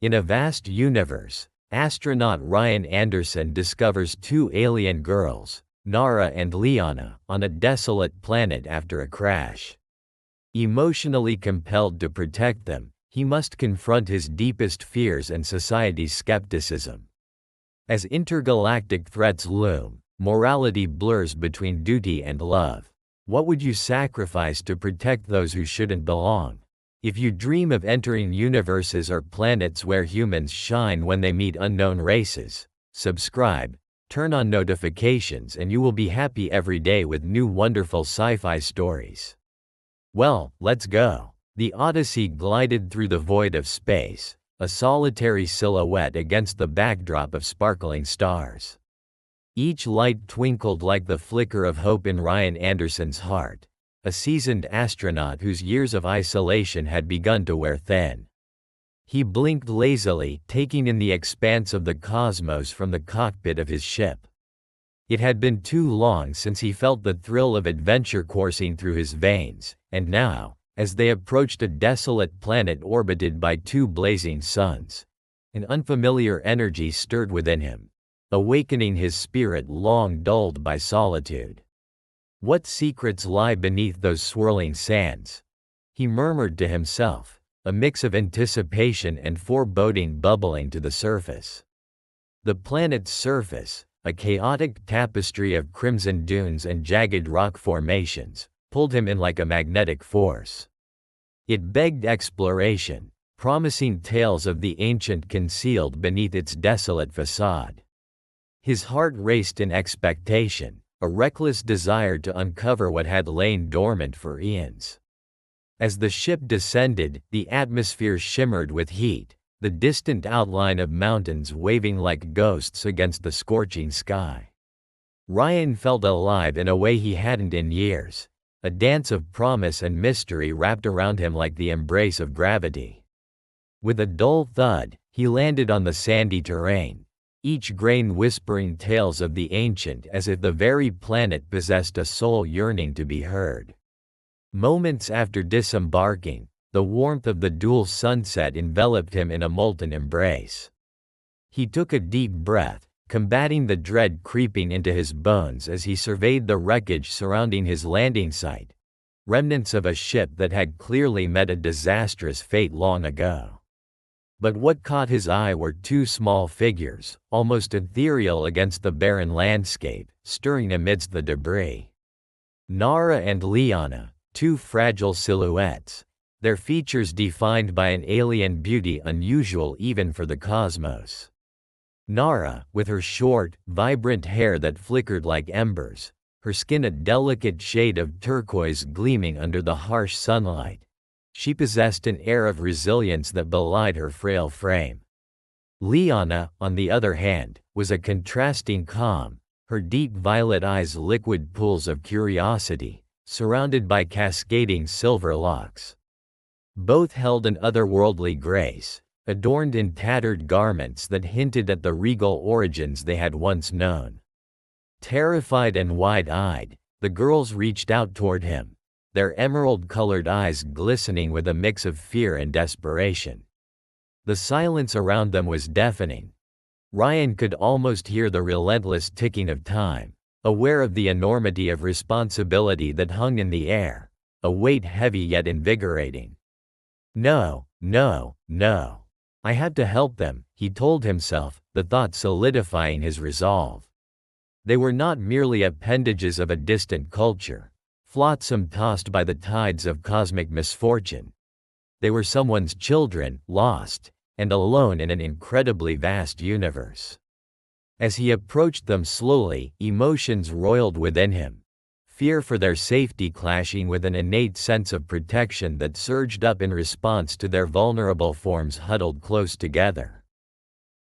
In a vast universe, astronaut Ryan Anderson discovers two alien girls, Nara and Lyanna, on a desolate planet after a crash. Emotionally compelled to protect them, he must confront his deepest fears and society's skepticism. As intergalactic threats loom, morality blurs between duty and love. What would you sacrifice to protect those who shouldn't belong? If you dream of entering universes or planets where humans shine when they meet unknown races, subscribe, turn on notifications, and you will be happy every day with new wonderful sci-fi stories. Well, let's go. The Odyssey glided through the void of space, a solitary silhouette against the backdrop of sparkling stars. Each light twinkled like the flicker of hope in Ryan Anderson's heart, a seasoned astronaut whose years of isolation had begun to wear thin. He blinked lazily, taking in the expanse of the cosmos from the cockpit of his ship. It had been too long since he felt the thrill of adventure coursing through his veins, and now, as they approached a desolate planet orbited by two blazing suns, an unfamiliar energy stirred within him, awakening his spirit long dulled by solitude. What secrets lie beneath those swirling sands? He murmured to himself, a mix of anticipation and foreboding bubbling to the surface. The planet's surface, a chaotic tapestry of crimson dunes and jagged rock formations, pulled him in like a magnetic force. It begged exploration, promising tales of the ancient concealed beneath its desolate facade. His heart raced in expectation, a reckless desire to uncover what had lain dormant for eons. As the ship descended, the atmosphere shimmered with heat, the distant outline of mountains waving like ghosts against the scorching sky. Ryan felt alive in a way he hadn't in years, a dance of promise and mystery wrapped around him like the embrace of gravity. With a dull thud, he landed on the sandy terrain, each grain whispering tales of the ancient as if the very planet possessed a soul yearning to be heard. Moments after disembarking, the warmth of the dual sunset enveloped him in a molten embrace. He took a deep breath, combating the dread creeping into his bones as he surveyed the wreckage surrounding his landing site, remnants of a ship that had clearly met a disastrous fate long ago. But what caught his eye were two small figures, almost ethereal against the barren landscape, stirring amidst the debris. Nara and Lyanna, two fragile silhouettes, their features defined by an alien beauty unusual even for the cosmos. Nara, with her short, vibrant hair that flickered like embers, her skin a delicate shade of turquoise gleaming under the harsh sunlight, she possessed an air of resilience that belied her frail frame. Lyanna, on the other hand, was a contrasting calm, her deep violet eyes liquid pools of curiosity, surrounded by cascading silver locks. Both held an otherworldly grace, adorned in tattered garments that hinted at the regal origins they had once known. Terrified and wide-eyed, the girls reached out toward him, their emerald-colored eyes glistening with a mix of fear and desperation. The silence around them was deafening. Ryan could almost hear the relentless ticking of time, aware of the enormity of responsibility that hung in the air, a weight heavy yet invigorating. No, no, no. I had to help them, he told himself, the thought solidifying his resolve. They were not merely appendages of a distant culture, flotsam tossed by the tides of cosmic misfortune. They were someone's children, lost, and alone in an incredibly vast universe. As he approached them slowly, emotions roiled within him. Fear for their safety clashing with an innate sense of protection that surged up in response to their vulnerable forms huddled close together.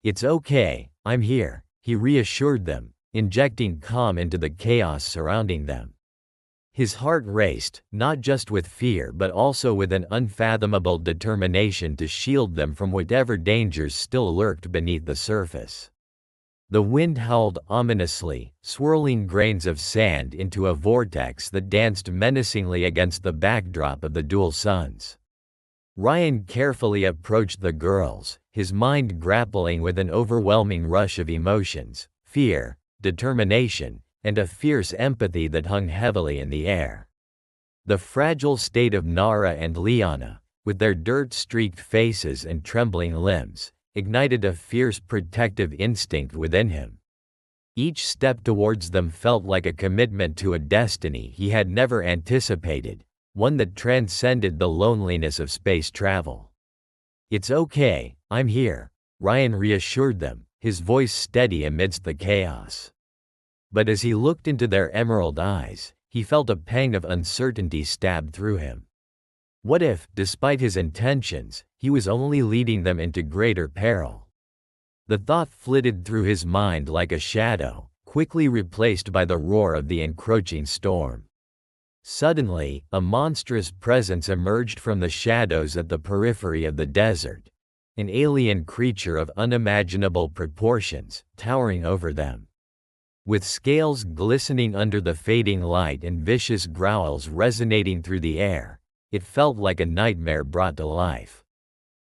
"It's okay, I'm here," he reassured them, injecting calm into the chaos surrounding them. His heart raced, not just with fear but also with an unfathomable determination to shield them from whatever dangers still lurked beneath the surface. The wind howled ominously, swirling grains of sand into a vortex that danced menacingly against the backdrop of the dual suns. Ryan carefully approached the girls, his mind grappling with an overwhelming rush of emotions, fear, determination, and a fierce empathy that hung heavily in the air. The fragile state of Nara and Lyanna, with their dirt-streaked faces and trembling limbs, ignited a fierce protective instinct within him. Each step towards them felt like a commitment to a destiny he had never anticipated, one that transcended the loneliness of space travel. "It's okay, I'm here," Ryan reassured them, his voice steady amidst the chaos. But as he looked into their emerald eyes, he felt a pang of uncertainty stab through him. What if, despite his intentions, he was only leading them into greater peril? The thought flitted through his mind like a shadow, quickly replaced by the roar of the encroaching storm. Suddenly, a monstrous presence emerged from the shadows at the periphery of the desert, an alien creature of unimaginable proportions, towering over them. With scales glistening under the fading light and vicious growls resonating through the air, it felt like a nightmare brought to life.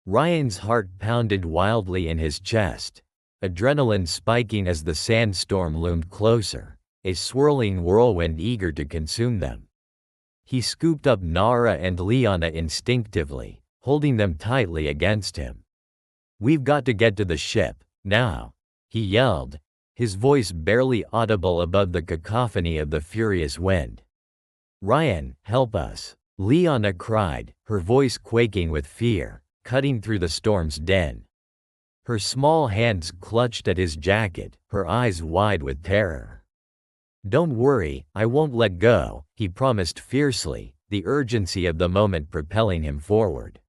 Ryan's heart pounded wildly in his chest, adrenaline spiking as the sandstorm loomed closer, a swirling whirlwind eager to consume them. He scooped up Nara and Lyanna instinctively, holding them tightly against him. "We've got to get to the ship, now," he yelled, his voice barely audible above the cacophony of the furious wind. "Ryan, help us," Lyanna cried, her voice quaking with fear, cutting through the storm's din. Her small hands clutched at his jacket, her eyes wide with terror. "Don't worry, I won't let go," he promised fiercely, the urgency of the moment propelling him forward.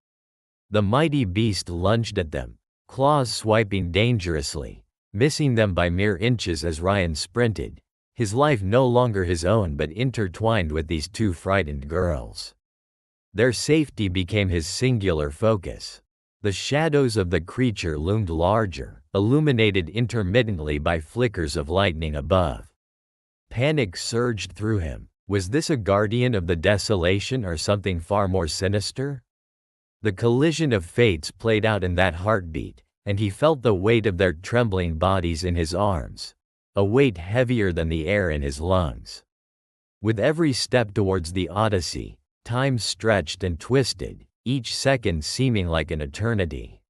The mighty beast lunged at them, claws swiping dangerously, missing them by mere inches as Ryan sprinted, his life no longer his own but intertwined with these two frightened girls. Their safety became his singular focus. The shadows of the creature loomed larger, illuminated intermittently by flickers of lightning above. Panic surged through him. Was this a guardian of the desolation or something far more sinister? The collision of fates played out in that heartbeat, and he felt the weight of their trembling bodies in his arms, a weight heavier than the air in his lungs. With every step towards the Odyssey, time stretched and twisted, each second seeming like an eternity.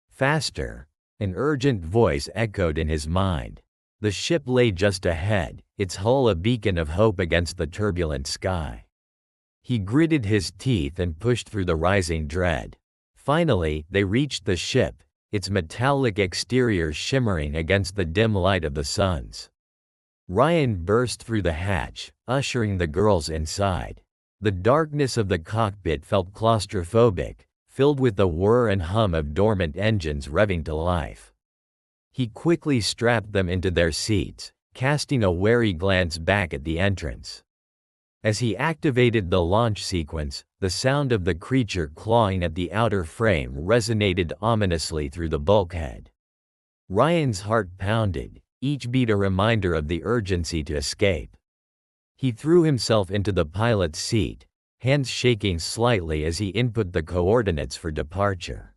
"Faster!" an urgent voice echoed in his mind. The ship lay just ahead, its hull a beacon of hope against the turbulent sky. He gritted his teeth and pushed through the rising dread. Finally, they reached the ship, its metallic exterior shimmering against the dim light of the suns. Ryan burst through the hatch, ushering the girls inside. The darkness of the cockpit felt claustrophobic, filled with the whir and hum of dormant engines revving to life. He quickly strapped them into their seats, casting a wary glance back at the entrance. As he activated the launch sequence, the sound of the creature clawing at the outer frame resonated ominously through the bulkhead. Ryan's heart pounded, each beat a reminder of the urgency to escape. He threw himself into the pilot's seat, hands shaking slightly as he input the coordinates for departure.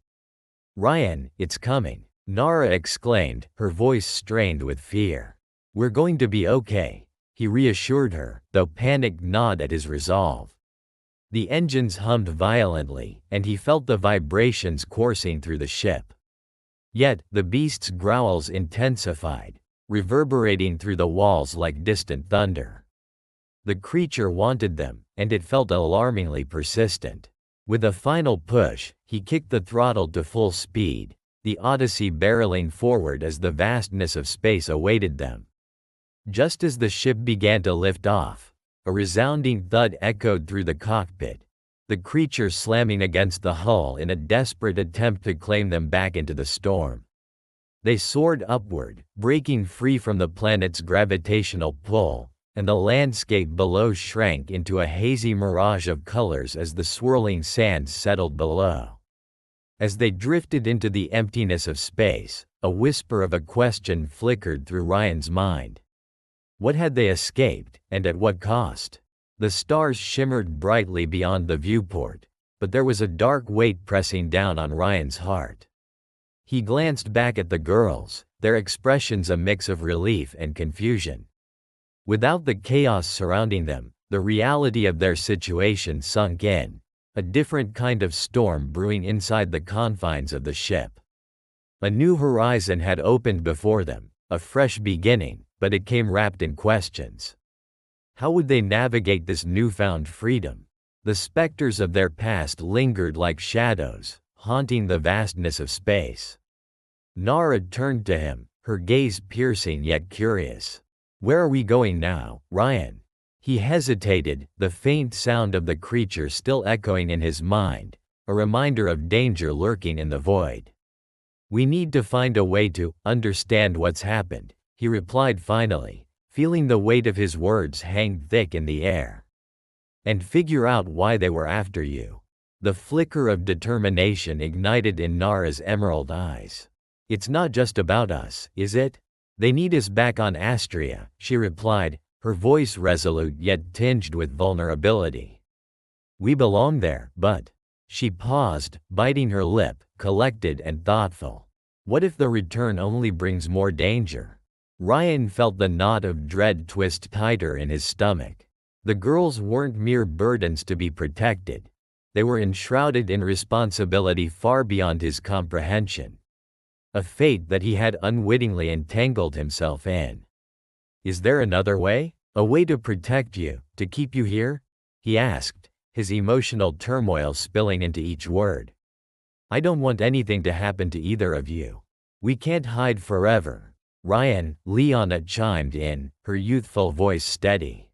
"Ryan, it's coming," Nara exclaimed, her voice strained with fear. "We're going to be okay," he reassured her, though panic gnawed at his resolve. The engines hummed violently, and he felt the vibrations coursing through the ship. Yet, the beast's growls intensified, reverberating through the walls like distant thunder. The creature wanted them, and it felt alarmingly persistent. With a final push, he kicked the throttle to full speed, the Odyssey barreling forward as the vastness of space awaited them. Just as the ship began to lift off, a resounding thud echoed through the cockpit, the creature slamming against the hull in a desperate attempt to claim them back into the storm. They soared upward, breaking free from the planet's gravitational pull, and the landscape below shrank into a hazy mirage of colors as the swirling sands settled below. As they drifted into the emptiness of space, a whisper of a question flickered through Ryan's mind. What had they escaped, and at what cost? The stars shimmered brightly beyond the viewport, but there was a dark weight pressing down on Ryan's heart. He glanced back at the girls, their expressions a mix of relief and confusion. Without the chaos surrounding them, the reality of their situation sunk in, a different kind of storm brewing inside the confines of the ship. A new horizon had opened before them, a fresh beginning, but it came wrapped in questions. How would they navigate this newfound freedom? The specters of their past lingered like shadows, haunting the vastness of space. Nara turned to him, her gaze piercing yet curious. "Where are we going now, Ryan?" He hesitated, the faint sound of the creature still echoing in his mind, a reminder of danger lurking in the void. "We need to find a way to understand what's happened," he replied finally, feeling the weight of his words hang thick in the air. "And figure out why they were after you." The flicker of determination ignited in Nara's emerald eyes. "It's not just about us, is it? They need us back on Astria," she replied, her voice resolute yet tinged with vulnerability. "We belong there, but..." She paused, biting her lip, collected and thoughtful. What if the return only brings more danger? Ryan felt the knot of dread twist tighter in his stomach. The girls weren't mere burdens to be protected. They were enshrouded in responsibility far beyond his comprehension. A fate that he had unwittingly entangled himself in. "Is there another way? A way to protect you, to keep you here?" he asked, his emotional turmoil spilling into each word. "I don't want anything to happen to either of you. We can't hide forever." Lyanna chimed in, her youthful voice steady.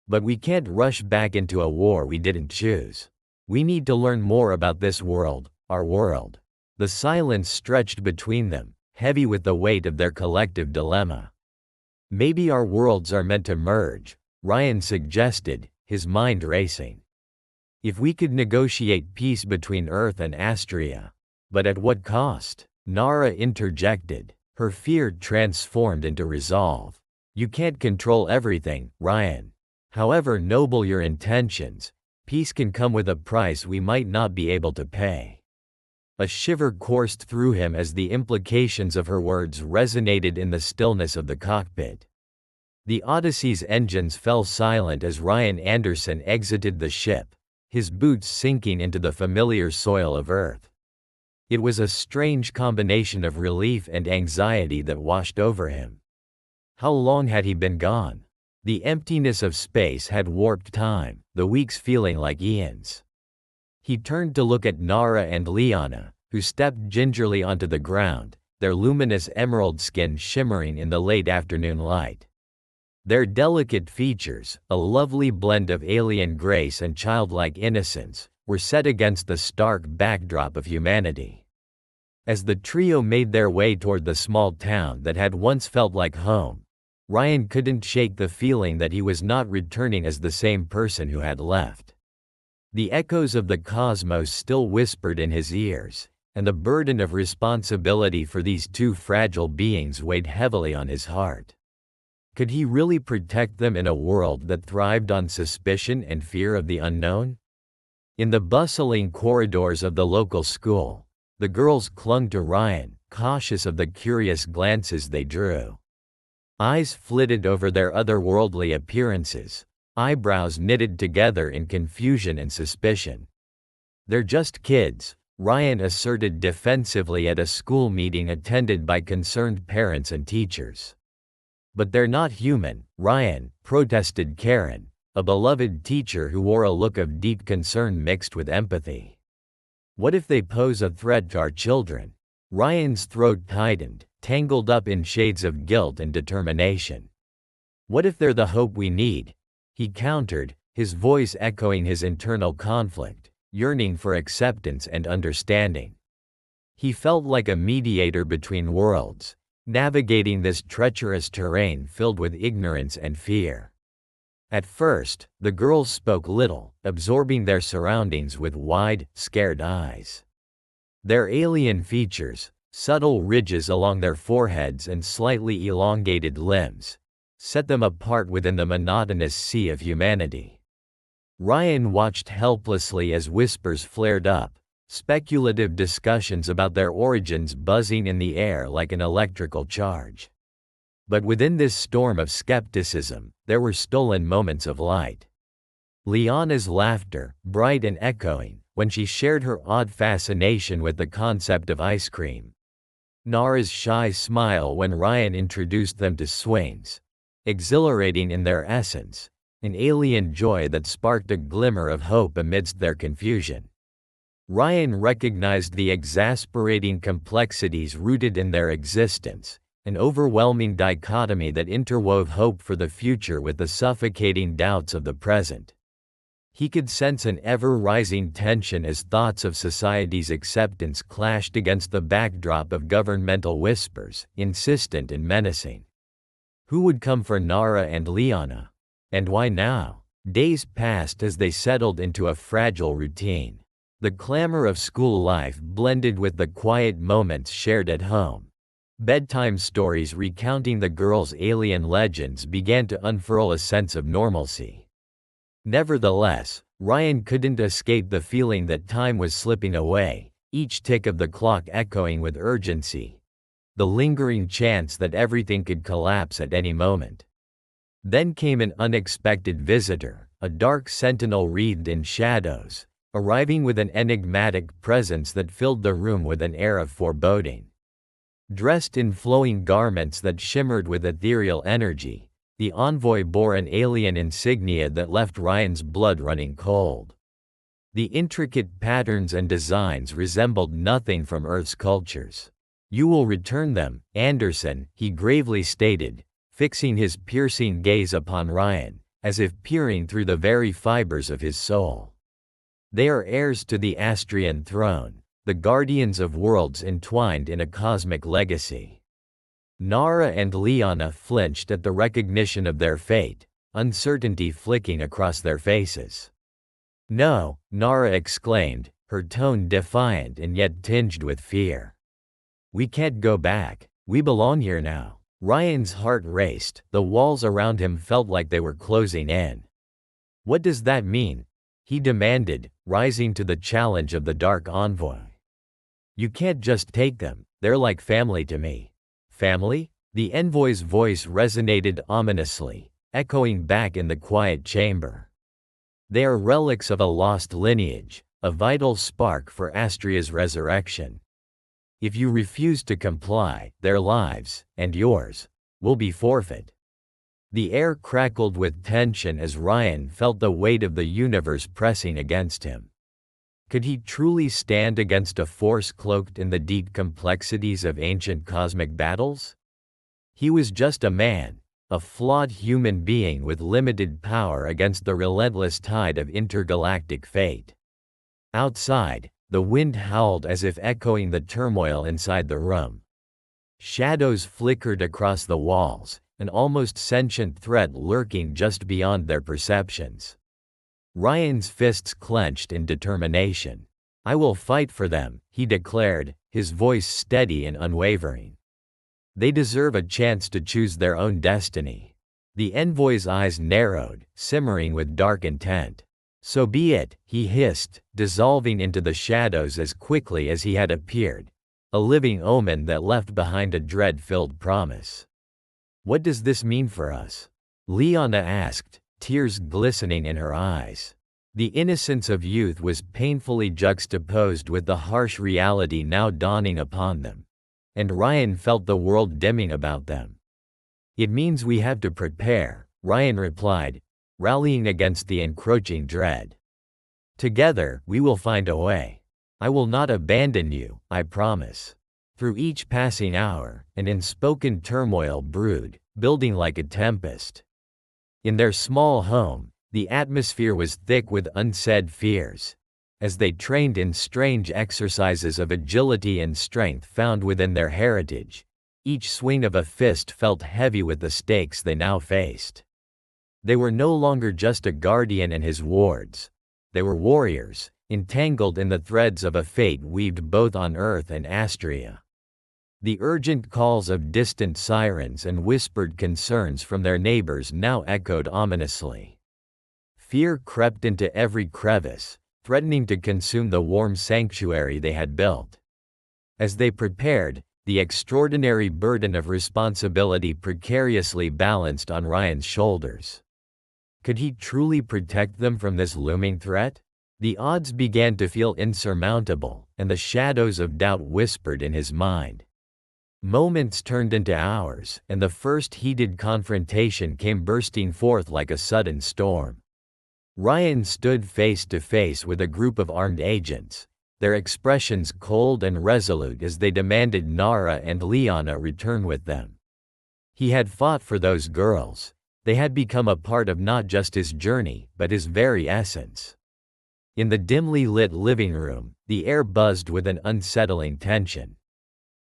"But we can't rush back into a war we didn't choose. We need to learn more about this world, our world." The silence stretched between them, heavy with the weight of their collective dilemma. "Maybe our worlds are meant to merge," Ryan suggested, his mind racing. "If we could negotiate peace between Earth and Astria." "But at what cost?" Nara interjected, her fear transformed into resolve. "You can't control everything, Ryan. However noble your intentions, peace can come with a price we might not be able to pay." A shiver coursed through him as the implications of her words resonated in the stillness of the cockpit. The Odyssey's engines fell silent as Ryan Anderson exited the ship, his boots sinking into the familiar soil of Earth. It was a strange combination of relief and anxiety that washed over him. How long had he been gone? The emptiness of space had warped time, the weeks feeling like eons. He turned to look at Nara and Lyanna, who stepped gingerly onto the ground, their luminous emerald skin shimmering in the late afternoon light. Their delicate features, a lovely blend of alien grace and childlike innocence, were set against the stark backdrop of humanity. As the trio made their way toward the small town that had once felt like home, Ryan couldn't shake the feeling that he was not returning as the same person who had left. The echoes of the cosmos still whispered in his ears, and the burden of responsibility for these two fragile beings weighed heavily on his heart. Could he really protect them in a world that thrived on suspicion and fear of the unknown? In the bustling corridors of the local school, the girls clung to Ryan, cautious of the curious glances they drew. Eyes flitted over their otherworldly appearances, eyebrows knitted together in confusion and suspicion. "They're just kids," Ryan asserted defensively at a school meeting attended by concerned parents and teachers. "But they're not human, Ryan," protested Karen, a beloved teacher who wore a look of deep concern mixed with empathy. "What if they pose a threat to our children?" Ryan's throat tightened, tangled up in shades of guilt and determination. "What if they're the hope we need?" he countered, his voice echoing his internal conflict, yearning for acceptance and understanding. He felt like a mediator between worlds, navigating this treacherous terrain filled with ignorance and fear. At first, the girls spoke little, absorbing their surroundings with wide, scared eyes. Their alien features, subtle ridges along their foreheads and slightly elongated limbs, set them apart within the monotonous sea of humanity. Ryan watched helplessly as whispers flared up, speculative discussions about their origins buzzing in the air like an electrical charge. But within this storm of skepticism, there were stolen moments of light. Lyanna's laughter, bright and echoing, when she shared her odd fascination with the concept of ice cream. Nara's shy smile when Ryan introduced them to swings, exhilarating in their essence, an alien joy that sparked a glimmer of hope amidst their confusion. Ryan recognized the exasperating complexities rooted in their existence, an overwhelming dichotomy that interwove hope for the future with the suffocating doubts of the present. He could sense an ever-rising tension as thoughts of society's acceptance clashed against the backdrop of governmental whispers, insistent and menacing. Who would come for Nara and Lyanna? And why now? Days passed as they settled into a fragile routine. The clamor of school life blended with the quiet moments shared at home. Bedtime stories recounting the girls' alien legends began to unfurl a sense of normalcy. Nevertheless, Ryan couldn't escape the feeling that time was slipping away, each tick of the clock echoing with urgency. The lingering chance that everything could collapse at any moment. Then came an unexpected visitor, a dark sentinel wreathed in shadows, arriving with an enigmatic presence that filled the room with an air of foreboding. Dressed in flowing garments that shimmered with ethereal energy, the envoy bore an alien insignia that left Ryan's blood running cold. The intricate patterns and designs resembled nothing from Earth's cultures. "You will return them, Anderson," he gravely stated, fixing his piercing gaze upon Ryan, as if peering through the very fibers of his soul. "They are heirs to the Astrian throne, the guardians of worlds entwined in a cosmic legacy." Nara and Lyanna flinched at the recognition of their fate, uncertainty flicking across their faces. "No," Nara exclaimed, her tone defiant and yet tinged with fear. "We can't go back. We belong here now." Ryan's heart raced, the walls around him felt like they were closing in. "What does that mean?" he demanded, rising to the challenge of the Dark Envoy. "You can't just take them, they're like family to me." "Family?" The envoy's voice resonated ominously, echoing back in the quiet chamber. "They are relics of a lost lineage, a vital spark for Astria's resurrection. If you refuse to comply, their lives, and yours, will be forfeit." The air crackled with tension as Ryan felt the weight of the universe pressing against him. Could he truly stand against a force cloaked in the deep complexities of ancient cosmic battles? He was just a man, a flawed human being with limited power against the relentless tide of intergalactic fate. Outside, the wind howled as if echoing the turmoil inside the room. Shadows flickered across the walls, an almost sentient threat lurking just beyond their perceptions. Ryan's fists clenched in determination. "I will fight for them," he declared, his voice steady and unwavering. "They deserve a chance to choose their own destiny." The envoy's eyes narrowed, simmering with dark intent. "So be it," he hissed, dissolving into the shadows as quickly as he had appeared, a living omen that left behind a dread-filled promise. "What does this mean for us?" Lyanna asked, tears glistening in her eyes. The innocence of youth was painfully juxtaposed with the harsh reality now dawning upon them, and Ryan felt the world dimming about them. "It means we have to prepare," Ryan replied, rallying against the encroaching dread. "Together, we will find a way. I will not abandon you, I promise." Through each passing hour, an unspoken turmoil brewed, building like a tempest. In their small home, the atmosphere was thick with unsaid fears. As they trained in strange exercises of agility and strength found within their heritage, each swing of a fist felt heavy with the stakes they now faced. They were no longer just a guardian and his wards. They were warriors, entangled in the threads of a fate weaved both on Earth and Astria. The urgent calls of distant sirens and whispered concerns from their neighbors now echoed ominously. Fear crept into every crevice, threatening to consume the warm sanctuary they had built. As they prepared, the extraordinary burden of responsibility precariously balanced on Ryan's shoulders. Could he truly protect them from this looming threat? The odds began to feel insurmountable, and the shadows of doubt whispered in his mind. Moments turned into hours, and the first heated confrontation came bursting forth like a sudden storm. Ryan stood face to face with a group of armed agents, their expressions cold and resolute as they demanded Nara and Lyanna return with them. He had fought for those girls. They had become a part of not just his journey, but his very essence. In the dimly lit living room, the air buzzed with an unsettling tension.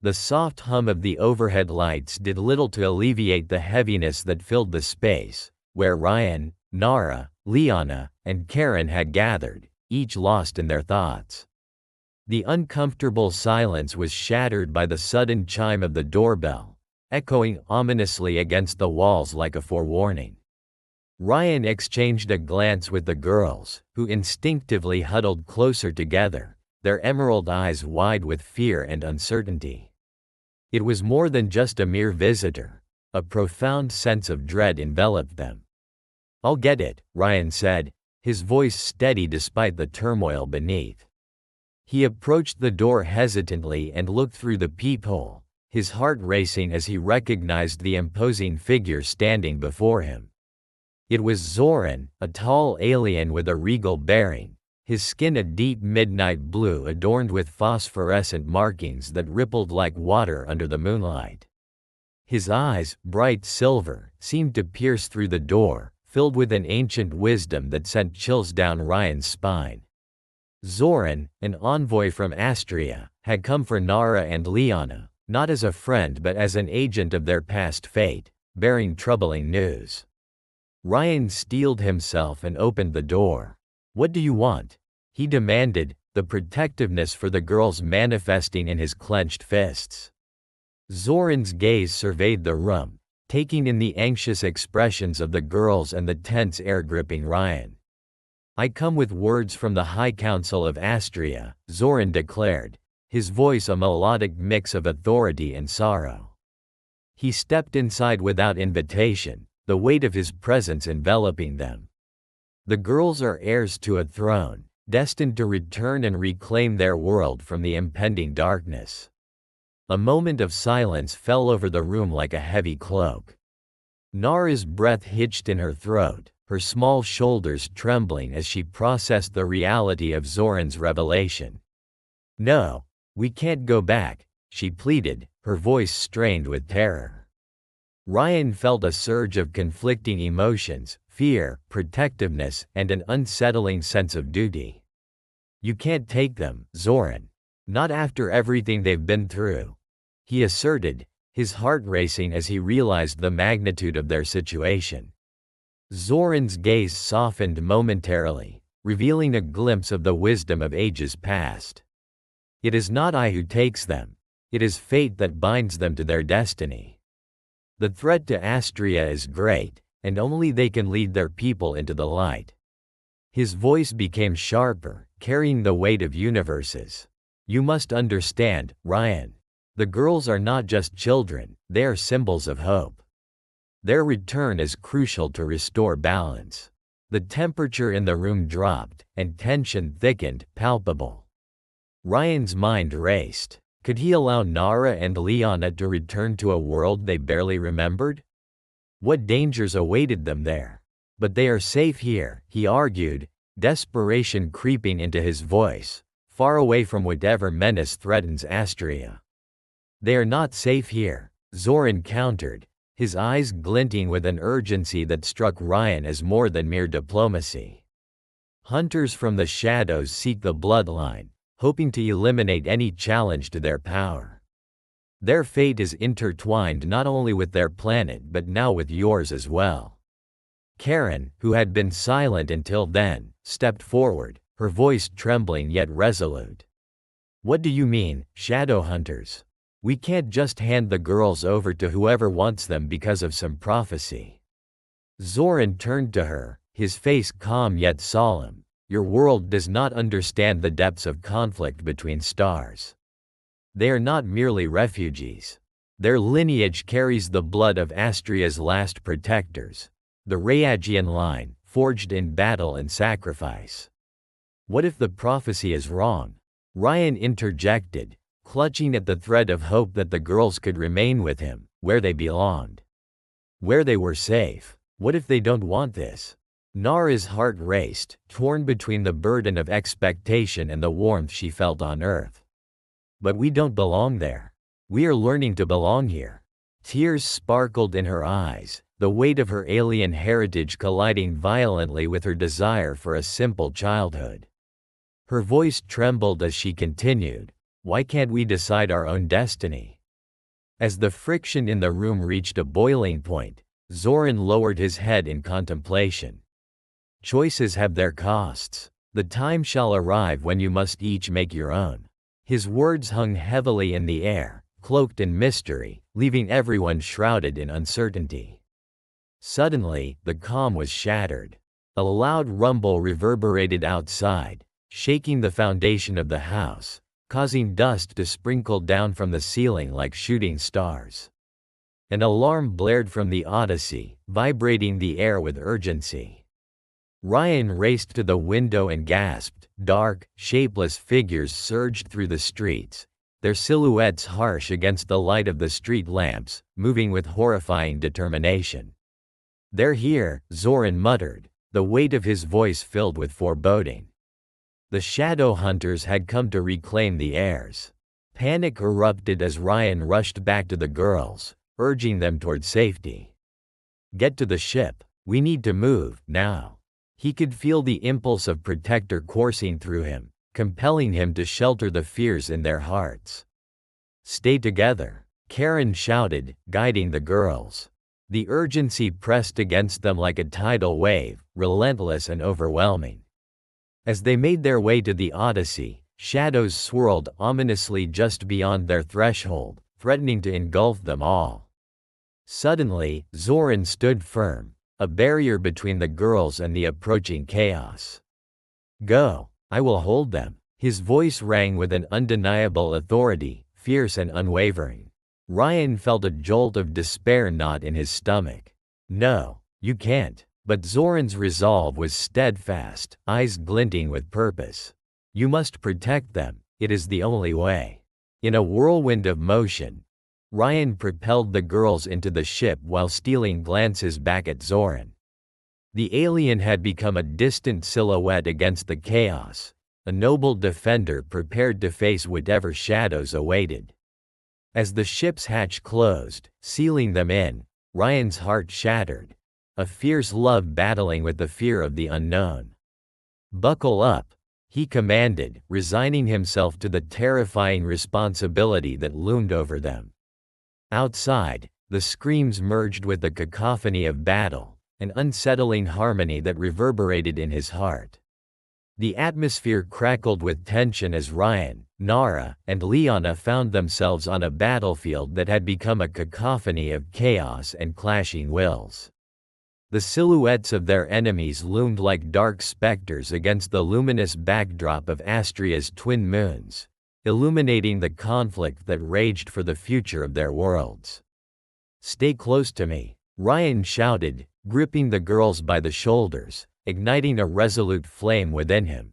The soft hum of the overhead lights did little to alleviate the heaviness that filled the space, where Ryan, Nara, Lyanna, and Karen had gathered, each lost in their thoughts. The uncomfortable silence was shattered by the sudden chime of the doorbell, echoing ominously against the walls like a forewarning. Ryan exchanged a glance with the girls, who instinctively huddled closer together, their emerald eyes wide with fear and uncertainty. It was more than just a mere visitor. A profound sense of dread enveloped them. "I'll get it," Ryan said, his voice steady despite the turmoil beneath. He approached the door hesitantly and looked through the peephole, his heart racing as he recognized the imposing figure standing before him. It was Zoran, a tall alien with a regal bearing, his skin a deep midnight blue adorned with phosphorescent markings that rippled like water under the moonlight. His eyes, bright silver, seemed to pierce through the door, filled with an ancient wisdom that sent chills down Ryan's spine. Zoran, an envoy from Astria, had come for Nara and Lyanna, not as a friend but as an agent of their past fate, bearing troubling news. Ryan steeled himself and opened the door. "What do you want?" he demanded, the protectiveness for the girls manifesting in his clenched fists. Zoran's gaze surveyed the room, taking in the anxious expressions of the girls and the tense air gripping Ryan. "I come with words from the High Council of Astria," Zoran declared, his voice a melodic mix of authority and sorrow. He stepped inside without invitation, the weight of his presence enveloping them. "The girls are heirs to a throne, destined to return and reclaim their world from the impending darkness." A moment of silence fell over the room like a heavy cloak. Nara's breath hitched in her throat, her small shoulders trembling as she processed the reality of Zoran's revelation. "No, we can't go back," she pleaded, her voice strained with terror. Ryan felt a surge of conflicting emotions, fear, protectiveness, and an unsettling sense of duty. "You can't take them, Zoran. Not after everything they've been through," he asserted, his heart racing as he realized the magnitude of their situation. Zoran's gaze softened momentarily, revealing a glimpse of the wisdom of ages past. "It is not I who takes them. It is fate that binds them to their destiny. The threat to Astria is great, and only they can lead their people into the light." His voice became sharper, carrying the weight of universes. "You must understand, Ryan. The girls are not just children, they are symbols of hope. Their return is crucial to restore balance." The temperature in the room dropped, and tension thickened, palpable. Ryan's mind raced. Could he allow Nara and Lyanna to return to a world they barely remembered? What dangers awaited them there? "But they are safe here," he argued, desperation creeping into his voice, far away from whatever menace threatens Astria. "They are not safe here," Zoran countered, his eyes glinting with an urgency that struck Ryan as more than mere diplomacy. "Hunters from the shadows seek the bloodline, hoping to eliminate any challenge to their power. Their fate is intertwined not only with their planet but now with yours as well." Karen, who had been silent until then, stepped forward, her voice trembling yet resolute. "What do you mean, shadow hunters? We can't just hand the girls over to whoever wants them because of some prophecy." Zoran turned to her, his face calm yet solemn. Your world does not understand the depths of conflict between stars. They are not merely refugees. Their lineage carries the blood of Astria's last protectors, the Rayagian line, forged in battle and sacrifice. What if the prophecy is wrong? Ryan interjected, clutching at the thread of hope that the girls could remain with him, where they belonged, where they were safe. What if they don't want this? Nara's heart raced, torn between the burden of expectation and the warmth she felt on Earth. But we don't belong there. We are learning to belong here. Tears sparkled in her eyes, the weight of her alien heritage colliding violently with her desire for a simple childhood. Her voice trembled as she continued, "Why can't we decide our own destiny?" As the friction in the room reached a boiling point, Zoran lowered his head in contemplation. Choices have their costs. The time shall arrive when you must each make your own. His words hung heavily in the air, cloaked in mystery, leaving everyone shrouded in uncertainty. Suddenly, the calm was shattered. A loud rumble reverberated outside, shaking the foundation of the house, causing dust to sprinkle down from the ceiling like shooting stars. An alarm blared from the Odyssey, vibrating the air with urgency. Ryan raced to the window and gasped. Dark, shapeless figures surged through the streets, their silhouettes harsh against the light of the street lamps, moving with horrifying determination. "They're here," Zoran muttered, the weight of his voice filled with foreboding. The shadow hunters had come to reclaim the heirs. Panic erupted as Ryan rushed back to the girls, urging them toward safety. "Get to the ship. We need to move, now." He could feel the impulse of protector coursing through him, compelling him to shelter the fears in their hearts. "Stay together," Karen shouted, guiding the girls. The urgency pressed against them like a tidal wave, relentless and overwhelming. As they made their way to the Odyssey, shadows swirled ominously just beyond their threshold, threatening to engulf them all. Suddenly, Zoran stood firm, a barrier between the girls and the approaching chaos. "Go, I will hold them." His voice rang with an undeniable authority, fierce and unwavering. Ryan felt a jolt of despair knot in his stomach. "No, you can't." But Zoran's resolve was steadfast, eyes glinting with purpose. "You must protect them, it is the only way." In a whirlwind of motion, Ryan propelled the girls into the ship while stealing glances back at Zoran. The alien had become a distant silhouette against the chaos, a noble defender prepared to face whatever shadows awaited. As the ship's hatch closed, sealing them in, Ryan's heart shattered, a fierce love battling with the fear of the unknown. "Buckle up," he commanded, resigning himself to the terrifying responsibility that loomed over them. Outside, the screams merged with the cacophony of battle, an unsettling harmony that reverberated in his heart. The atmosphere crackled with tension as Ryan, Nara, and Lyanna found themselves on a battlefield that had become a cacophony of chaos and clashing wills. The silhouettes of their enemies loomed like dark specters against the luminous backdrop of Astria's twin moons, illuminating the conflict that raged for the future of their worlds. "Stay close to me," Ryan shouted, gripping the girls by the shoulders, igniting a resolute flame within him.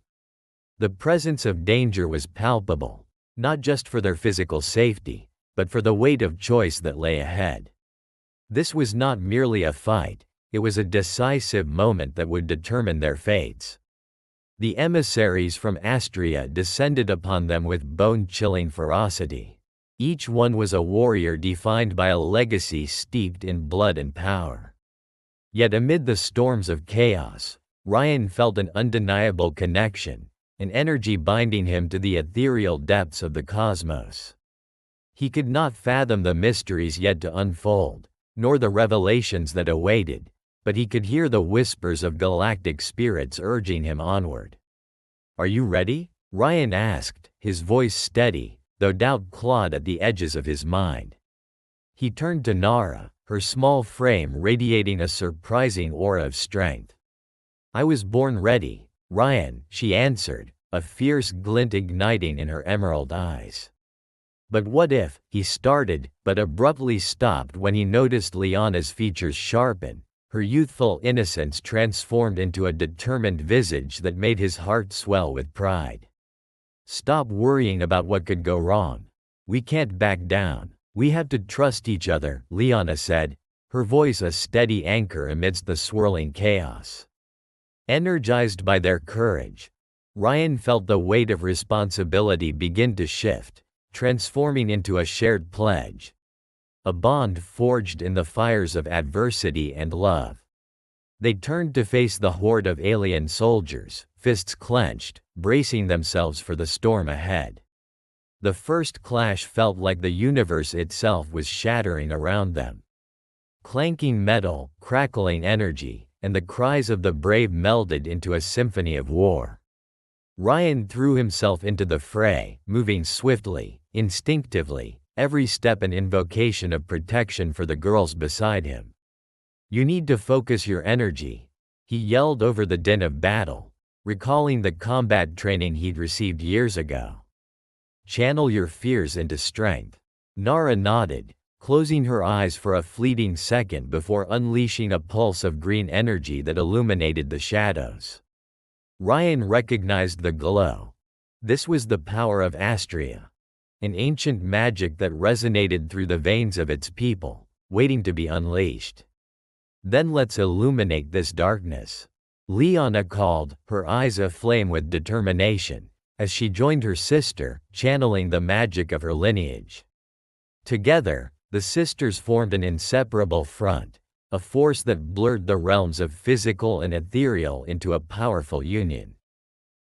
The presence of danger was palpable, not just for their physical safety, but for the weight of choice that lay ahead. This was not merely a fight, it was a decisive moment that would determine their fates. The emissaries from Astria descended upon them with bone-chilling ferocity. Each one was a warrior defined by a legacy steeped in blood and power. Yet amid the storms of chaos, Ryan felt an undeniable connection, an energy binding him to the ethereal depths of the cosmos. He could not fathom the mysteries yet to unfold, nor the revelations that awaited, but he could hear the whispers of galactic spirits urging him onward. "Are you ready?" Ryan asked, his voice steady, though doubt clawed at the edges of his mind. He turned to Nara, her small frame radiating a surprising aura of strength. I was born ready, Ryan, she answered, a fierce glint igniting in her emerald eyes. But what if, he started, but abruptly stopped when he noticed Lyanna's features sharpen, her youthful innocence transformed into a determined visage that made his heart swell with pride. Stop worrying about what could go wrong. We can't back down. We have to trust each other, Lyanna said, her voice a steady anchor amidst the swirling chaos. Energized by their courage, Ryan felt the weight of responsibility begin to shift, transforming into a shared pledge. A bond forged in the fires of adversity and love. They turned to face the horde of alien soldiers, fists clenched, bracing themselves for the storm ahead. The first clash felt like the universe itself was shattering around them. Clanking metal, crackling energy, and the cries of the brave melded into a symphony of war. Ryan threw himself into the fray, moving swiftly, instinctively, every step an invocation of protection for the girls beside him. You need to focus your energy, he yelled over the din of battle, recalling the combat training he'd received years ago. Channel your fears into strength. Nara nodded, closing her eyes for a fleeting second before unleashing a pulse of green energy that illuminated the shadows. Ryan recognized the glow. This was the power of Astria, an ancient magic that resonated through the veins of its people, waiting to be unleashed. Then let's illuminate this darkness, Lyanna called, her eyes aflame with determination, as she joined her sister, channeling the magic of her lineage. Together, the sisters formed an inseparable front, a force that blurred the realms of physical and ethereal into a powerful union.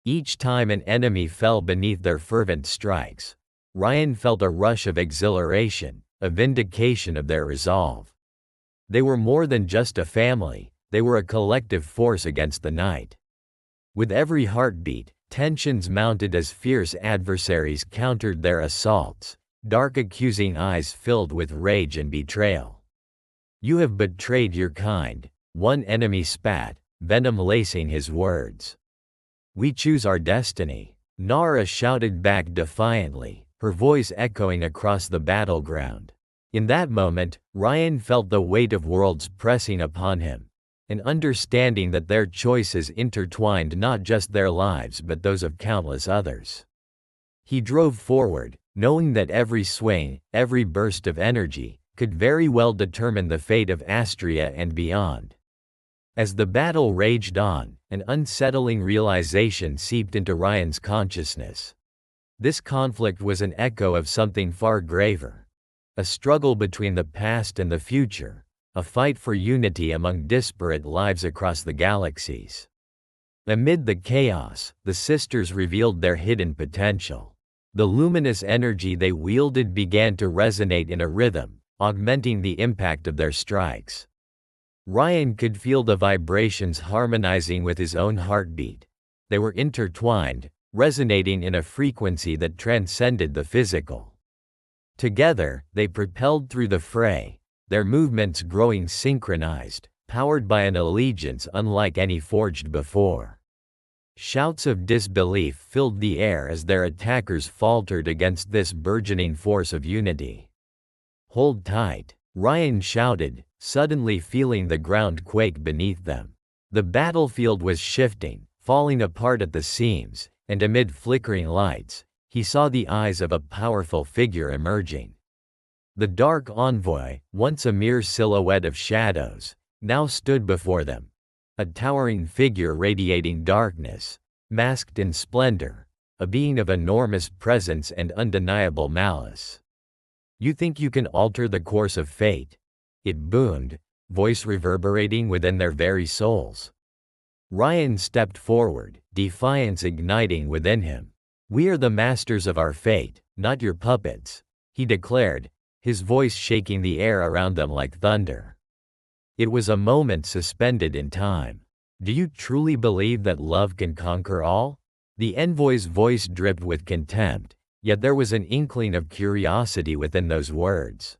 Each time an enemy fell beneath their fervent strikes, Ryan felt a rush of exhilaration, a vindication of their resolve. They were more than just a family, they were a collective force against the night. With every heartbeat, tensions mounted as fierce adversaries countered their assaults, dark accusing eyes filled with rage and betrayal. You have betrayed your kind, one enemy spat, venom lacing his words. We choose our destiny, Nara shouted back defiantly, her voice echoing across the battleground. In that moment, Ryan felt the weight of worlds pressing upon him, an understanding that their choices intertwined not just their lives but those of countless others. He drove forward, knowing that every swing, every burst of energy, could very well determine the fate of Astria and beyond. As the battle raged on, an unsettling realization seeped into Ryan's consciousness. This conflict was an echo of something far graver. A struggle between the past and the future, a fight for unity among disparate lives across the galaxies. Amid the chaos, the sisters revealed their hidden potential. The luminous energy they wielded began to resonate in a rhythm, augmenting the impact of their strikes. Ryan could feel the vibrations harmonizing with his own heartbeat. They were intertwined, resonating in a frequency that transcended the physical. Together, they propelled through the fray, their movements growing synchronized, powered by an allegiance unlike any forged before. Shouts of disbelief filled the air as their attackers faltered against this burgeoning force of unity. Hold tight, Ryan shouted, suddenly feeling the ground quake beneath them. The battlefield was shifting, falling apart at the seams, and amid flickering lights, he saw the eyes of a powerful figure emerging. The dark envoy, once a mere silhouette of shadows, now stood before them, a towering figure radiating darkness, masked in splendor, a being of enormous presence and undeniable malice. You think you can alter the course of fate? It boomed, voice reverberating within their very souls. Ryan stepped forward, defiance igniting within him. We are the masters of our fate, not your puppets, he declared, his voice shaking the air around them like thunder. It was a moment suspended in time. Do you truly believe that love can conquer all? The envoy's voice dripped with contempt, yet there was an inkling of curiosity within those words.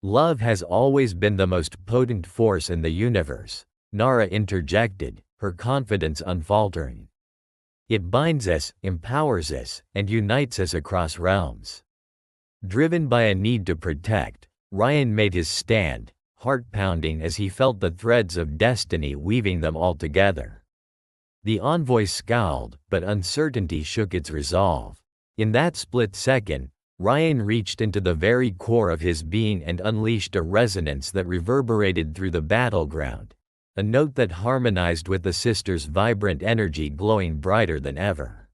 Love has always been the most potent force in the universe, Nara interjected, her confidence unfaltering. It binds us, empowers us, and unites us across realms. Driven by a need to protect, Ryan made his stand, heart pounding as he felt the threads of destiny weaving them all together. The envoy scowled, but uncertainty shook its resolve. In that split second, Ryan reached into the very core of his being and unleashed a resonance that reverberated through the battleground, a note that harmonized with the sisters' vibrant energy glowing brighter than ever.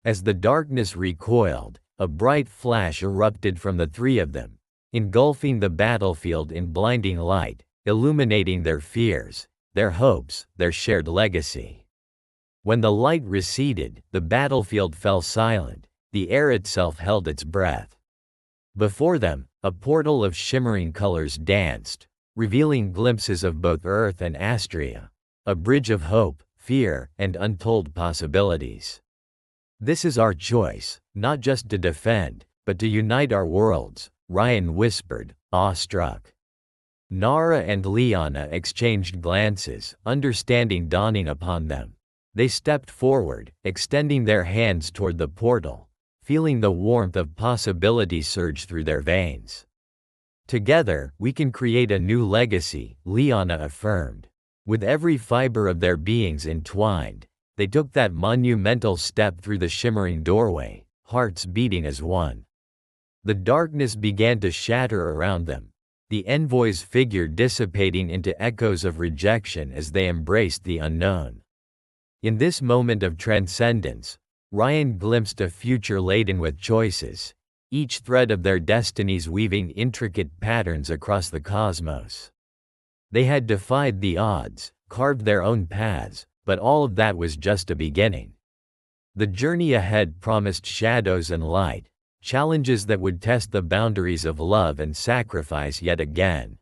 As the darkness recoiled, a bright flash erupted from the three of them, engulfing the battlefield in blinding light, illuminating their fears, their hopes, their shared legacy. When the light receded, the battlefield fell silent, the air itself held its breath. Before them, a portal of shimmering colors danced, revealing glimpses of both Earth and Astria, a bridge of hope, fear, and untold possibilities. "This is our choice, not just to defend, but to unite our worlds," Ryan whispered, awestruck. Nara and Lyanna exchanged glances, understanding dawning upon them. They stepped forward, extending their hands toward the portal, feeling the warmth of possibility surge through their veins. "Together, we can create a new legacy," Lyanna affirmed. With every fiber of their beings entwined, they took that monumental step through the shimmering doorway, hearts beating as one. The darkness began to shatter around them, the envoy's figure dissipating into echoes of rejection as they embraced the unknown. In this moment of transcendence, Ryan glimpsed a future laden with choices, each thread of their destinies weaving intricate patterns across the cosmos. They had defied the odds, carved their own paths, but all of that was just a beginning. The journey ahead promised shadows and light, challenges that would test the boundaries of love and sacrifice yet again.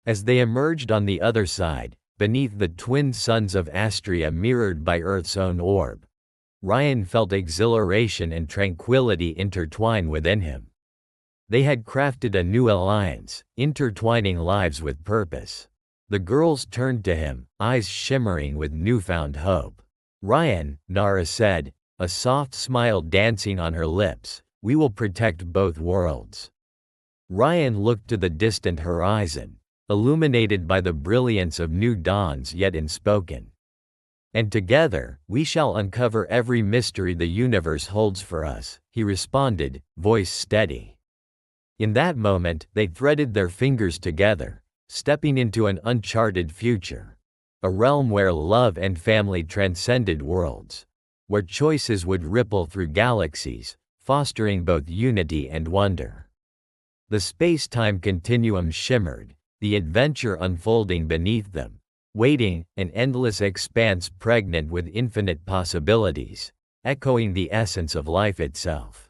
As they emerged on the other side, beneath the twin suns of Astria mirrored by Earth's own orb, Ryan felt exhilaration and tranquility intertwine within him. They had crafted a new alliance, intertwining lives with purpose. The girls turned to him, eyes shimmering with newfound hope. "Ryan," Nara said, a soft smile dancing on her lips, "we will protect both worlds." Ryan looked to the distant horizon, illuminated by the brilliance of new dawns yet unspoken. "And together, we shall uncover every mystery the universe holds for us," he responded, voice steady. In that moment, they threaded their fingers together, stepping into an uncharted future. A realm where love and family transcended worlds. Where choices would ripple through galaxies, fostering both unity and wonder. The space-time continuum shimmered, the adventure unfolding beneath them, waiting, an endless expanse pregnant with infinite possibilities, echoing the essence of life itself.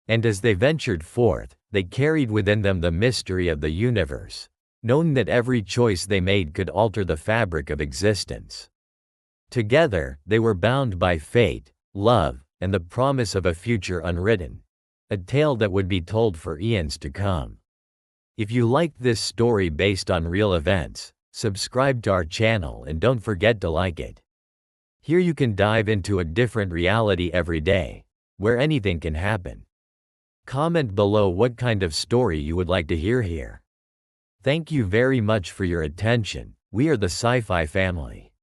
And as they ventured forth, they carried within them the mystery of the universe, knowing that every choice they made could alter the fabric of existence. Together, they were bound by fate, love, and the promise of a future unwritten, a tale that would be told for eons to come. If you liked this story based on real events, subscribe to our channel and don't forget to like it. Here you can dive into a different reality every day, where anything can happen. Comment below what kind of story you would like to hear here. Thank you very much for your attention. We are the Sci-Fi family.